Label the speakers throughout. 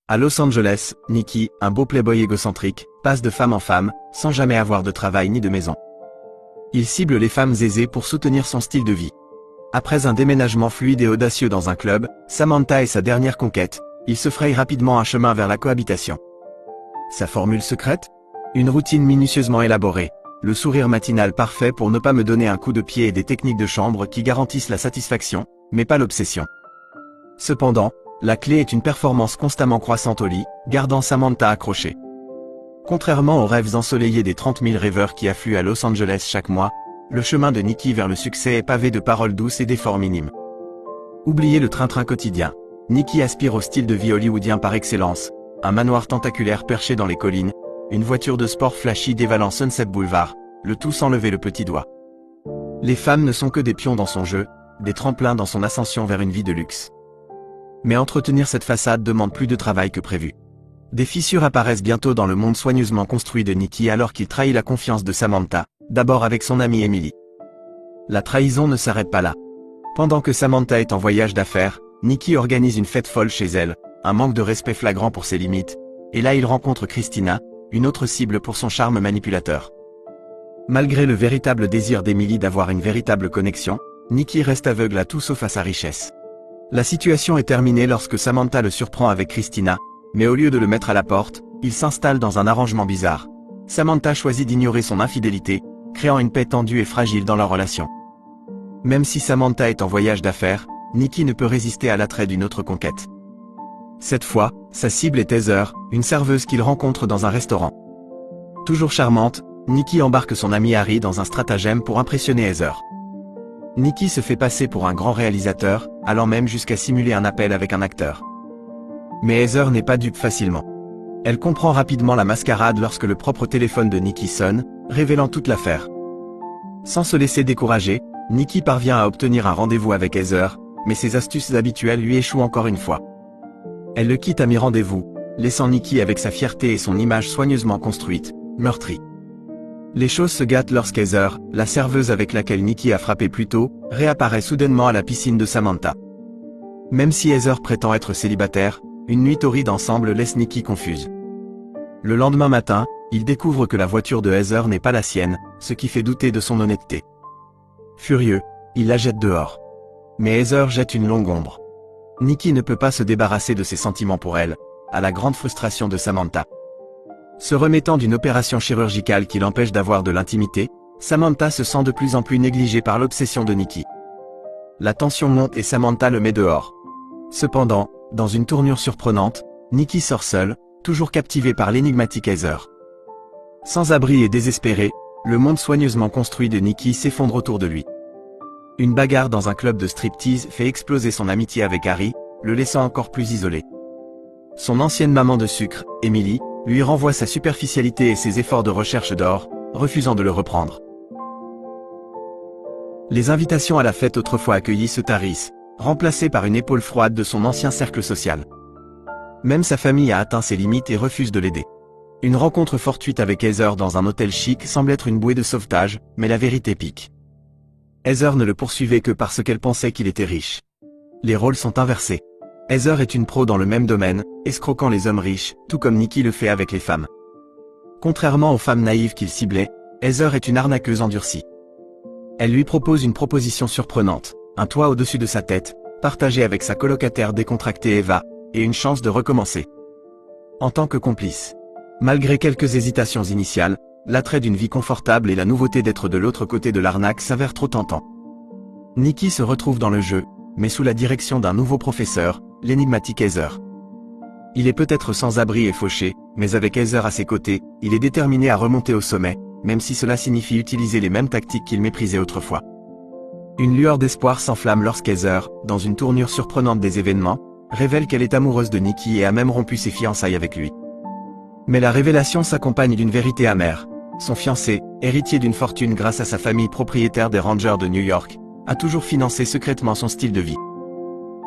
Speaker 1: À Los Angeles, Nicky, un beau playboy égocentrique, passe de femme en femme, sans jamais avoir de travail ni de maison. Il cible les femmes aisées pour soutenir son style de vie. Après un déménagement fluide et audacieux dans un club, Samantha est sa dernière conquête. Il se fraye rapidement un chemin vers la cohabitation. Sa formule secrète? Une routine minutieusement élaborée, le sourire matinal parfait pour ne pas me donner un coup de pied et des techniques de chambre qui garantissent la satisfaction, mais pas l'obsession. Cependant, la clé est une performance constamment croissante au lit, gardant Samantha accrochée. Contrairement aux rêves ensoleillés des 30 000 rêveurs qui affluent à Los Angeles chaque mois, le chemin de Nicky vers le succès est pavé de paroles douces et d'efforts minimes. Oubliez le train-train quotidien. Nicky aspire au style de vie hollywoodien par excellence, un manoir tentaculaire perché dans les collines, une voiture de sport flashy dévalant Sunset Boulevard, le tout sans lever le petit doigt. Les femmes ne sont que des pions dans son jeu, des tremplins dans son ascension vers une vie de luxe. Mais entretenir cette façade demande plus de travail que prévu. Des fissures apparaissent bientôt dans le monde soigneusement construit de Nicky alors qu'il trahit la confiance de Samantha, d'abord avec son amie Emily. La trahison ne s'arrête pas là. Pendant que Samantha est en voyage d'affaires, Nicky organise une fête folle chez elle, un manque de respect flagrant pour ses limites, et là il rencontre Christina, une autre cible pour son charme manipulateur. Malgré le véritable désir d'Emily d'avoir une véritable connexion, Nicky reste aveugle à tout sauf à sa richesse. La situation est terminée lorsque Samantha le surprend avec Christina, mais au lieu de le mettre à la porte, il s'installe dans un arrangement bizarre. Samantha choisit d'ignorer son infidélité, créant une paix tendue et fragile dans leur relation. Même si Samantha est en voyage d'affaires, Nicky ne peut résister à l'attrait d'une autre conquête. Cette fois, sa cible est Heather, une serveuse qu'il rencontre dans un restaurant. Toujours charmante, Nicky embarque son ami Harry dans un stratagème pour impressionner Heather. Nicky se fait passer pour un grand réalisateur, allant même jusqu'à simuler un appel avec un acteur. Mais Heather n'est pas dupe facilement. Elle comprend rapidement la mascarade lorsque le propre téléphone de Nicky sonne, révélant toute l'affaire. Sans se laisser décourager, Nicky parvient à obtenir un rendez-vous avec Heather, mais ses astuces habituelles lui échouent encore une fois. Elle le quitte à mi-rendez-vous, laissant Nicky avec sa fierté et son image soigneusement construite, meurtrie. Les choses se gâtent lorsqu'Heather, la serveuse avec laquelle Nicky a frappé plus tôt, réapparaît soudainement à la piscine de Samantha. Même si Heather prétend être célibataire, une nuit torride ensemble laisse Nicky confuse. Le lendemain matin, il découvre que la voiture de Heather n'est pas la sienne, ce qui fait douter de son honnêteté. Furieux, il la jette dehors. Mais Heather jette une longue ombre. Nicky ne peut pas se débarrasser de ses sentiments pour elle, à la grande frustration de Samantha. Se remettant d'une opération chirurgicale qui l'empêche d'avoir de l'intimité, Samantha se sent de plus en plus négligée par l'obsession de Nicky. La tension monte et Samantha le met dehors. Cependant, dans une tournure surprenante, Nicky sort seul, toujours captivé par l'énigmatique Heather. Sans abri et désespéré, le monde soigneusement construit de Nicky s'effondre autour de lui. Une bagarre dans un club de striptease fait exploser son amitié avec Harry, le laissant encore plus isolé. Son ancienne maman de sucre, Emily, lui renvoie sa superficialité et ses efforts de recherche d'or, refusant de le reprendre. Les invitations à la fête autrefois accueillies se tarissent, remplacées par une épaule froide de son ancien cercle social. Même sa famille a atteint ses limites et refuse de l'aider. Une rencontre fortuite avec Heather dans un hôtel chic semble être une bouée de sauvetage, mais la vérité pique. Heather ne le poursuivait que parce qu'elle pensait qu'il était riche. Les rôles sont inversés. Heather est une pro dans le même domaine, escroquant les hommes riches, tout comme Nicky le fait avec les femmes. Contrairement aux femmes naïves qu'il ciblait, Heather est une arnaqueuse endurcie. Elle lui propose une proposition surprenante, un toit au-dessus de sa tête, partagé avec sa colocataire décontractée Eva, et une chance de recommencer. En tant que complice. Malgré quelques hésitations initiales, l'attrait d'une vie confortable et la nouveauté d'être de l'autre côté de l'arnaque s'avèrent trop tentants. Nicky se retrouve dans le jeu, mais sous la direction d'un nouveau professeur, l'énigmatique Heather. Il est peut-être sans abri et fauché, mais avec Heather à ses côtés, il est déterminé à remonter au sommet, même si cela signifie utiliser les mêmes tactiques qu'il méprisait autrefois. Une lueur d'espoir s'enflamme lorsqu'Heather, dans une tournure surprenante des événements, révèle qu'elle est amoureuse de Nicky et a même rompu ses fiançailles avec lui. Mais la révélation s'accompagne d'une vérité amère. Son fiancé, héritier d'une fortune grâce à sa famille propriétaire des Rangers de New York, a toujours financé secrètement son style de vie.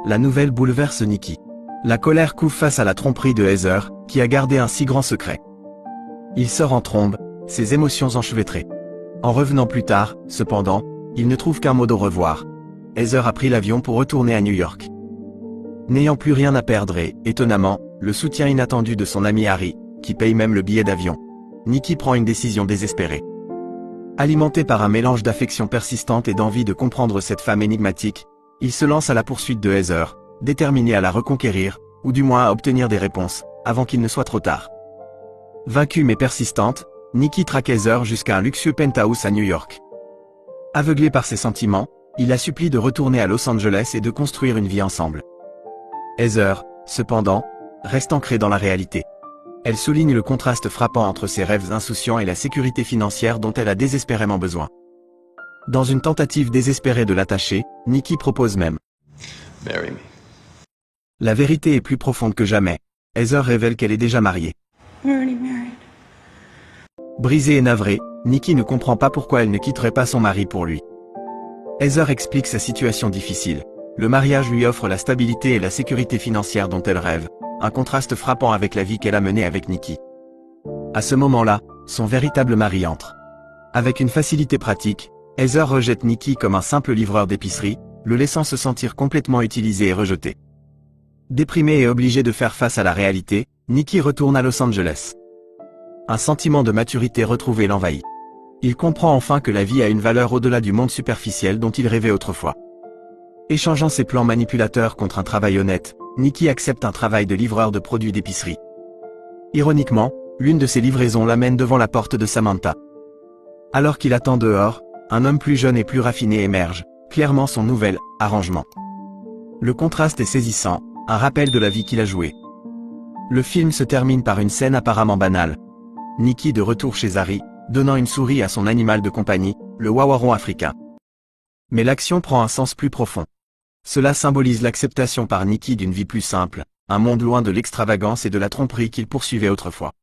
Speaker 1: La nouvelle bouleverse Nicky. La colère couve face à la tromperie de Heather, qui a gardé un si grand secret. Il sort en trombe, ses émotions enchevêtrées. En revenant plus tard, cependant, il ne trouve qu'un mot d'au revoir. Heather a pris l'avion pour retourner à New York. N'ayant plus rien à perdre et, étonnamment, le soutien inattendu de son ami Harry, qui paye même le billet d'avion, Nikki prend une décision désespérée. Alimenté par un mélange d'affection persistante et d'envie de comprendre cette femme énigmatique, il se lance à la poursuite de Heather, déterminé à la reconquérir, ou du moins à obtenir des réponses, avant qu'il ne soit trop tard. Vaincue mais persistante, Nikki traque Heather jusqu'à un luxueux penthouse à New York. Aveuglé par ses sentiments, il la supplie de retourner à Los Angeles et de construire une vie ensemble. Heather, cependant, reste ancrée dans la réalité. Elle souligne le contraste frappant entre ses rêves insouciants et la sécurité financière dont elle a désespérément besoin. Dans une tentative désespérée de l'attacher, Nikki propose même.
Speaker 2: Marry me.
Speaker 1: La vérité est plus profonde que jamais. Heather révèle qu'elle est déjà mariée.
Speaker 3: Already married.
Speaker 1: Brisée et navrée, Nikki ne comprend pas pourquoi elle ne quitterait pas son mari pour lui. Heather explique sa situation difficile. Le mariage lui offre la stabilité et la sécurité financière dont elle rêve, un contraste frappant avec la vie qu'elle a menée avec Nikki. À ce moment-là, son véritable mari entre. Avec une facilité pratique, Heather rejette Nikki comme un simple livreur d'épicerie, le laissant se sentir complètement utilisé et rejeté. Déprimé et obligé de faire face à la réalité, Nikki retourne à Los Angeles. Un sentiment de maturité retrouvé l'envahit. Il comprend enfin que la vie a une valeur au-delà du monde superficiel dont il rêvait autrefois. Échangeant ses plans manipulateurs contre un travail honnête, Nikki accepte un travail de livreur de produits d'épicerie. Ironiquement, l'une de ses livraisons l'amène devant la porte de Samantha. Alors qu'il attend dehors, un homme plus jeune et plus raffiné émerge, clairement son nouvel arrangement. Le contraste est saisissant, un rappel de la vie qu'il a jouée. Le film se termine par une scène apparemment banale. Nikki de retour chez Harry, donnant une souris à son animal de compagnie, le wawaron africain. Mais l'action prend un sens plus profond. Cela symbolise l'acceptation par Nikki d'une vie plus simple, un monde loin de l'extravagance et de la tromperie qu'il poursuivait autrefois.